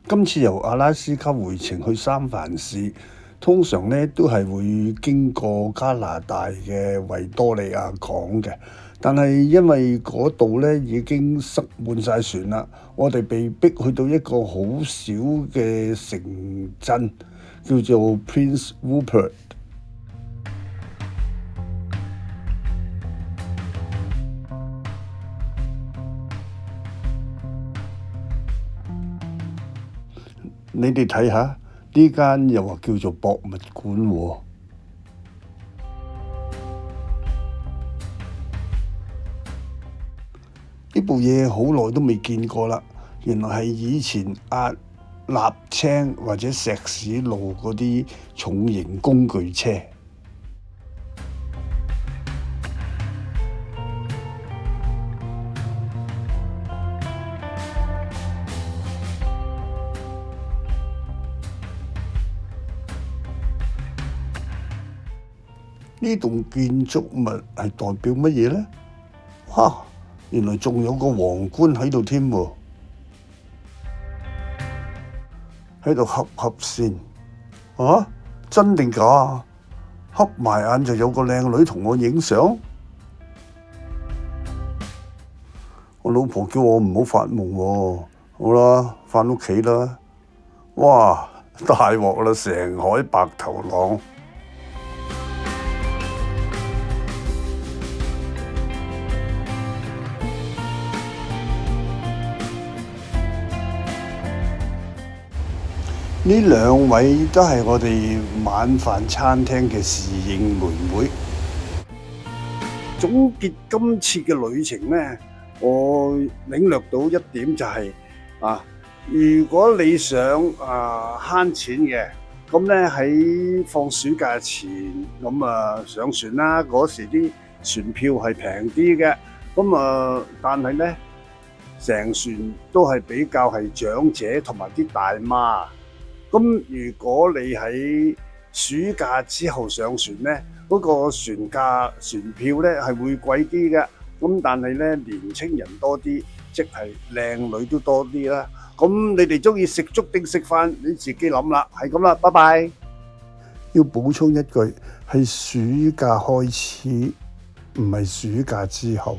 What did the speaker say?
今次由阿拉斯加回程去三藩市，通常咧都係會經過加拿大嘅維多利亞港嘅，但係因為嗰度咧已經塞滿晒船啦，我哋被逼去到一個好小嘅城鎮，叫做 Prince Rupert。你哋睇下呢間又話叫做博物館喎。呢部嘢好耐都未見過啦，原來係以前壓瀝青或者石屎路嗰啲重型工具車。呢棟建築物係代表乜嘢呢？哇！原來仲有個皇冠喺度添喎，喺度恰先。啊？真定假啊？瞌埋眼就有個靚女同我影相。我老婆叫我唔好發夢喎。好啦，返屋企啦。哇！大鑊啦，成海白頭浪。呢兩位都係我哋晚飯餐廳嘅侍應妹妹。總結今次嘅旅程呢，我領略到一點就係如果你想慳錢嘅，咁呢喺放暑假前咁上船啦，嗰時啲船票係平啲嘅，咁但係呢，成船都係比較係長者同埋啲大媽。咁如果你喺暑假之後上船呢，嗰個船票呢係會貴啲嘅。咁但係呢，年青人多啲，即係靚女都多啲啦。咁你哋中意食粥定食飯，你自己諗啦。係咁啦，拜拜。要補充一句，係暑假開始，唔係暑假之後。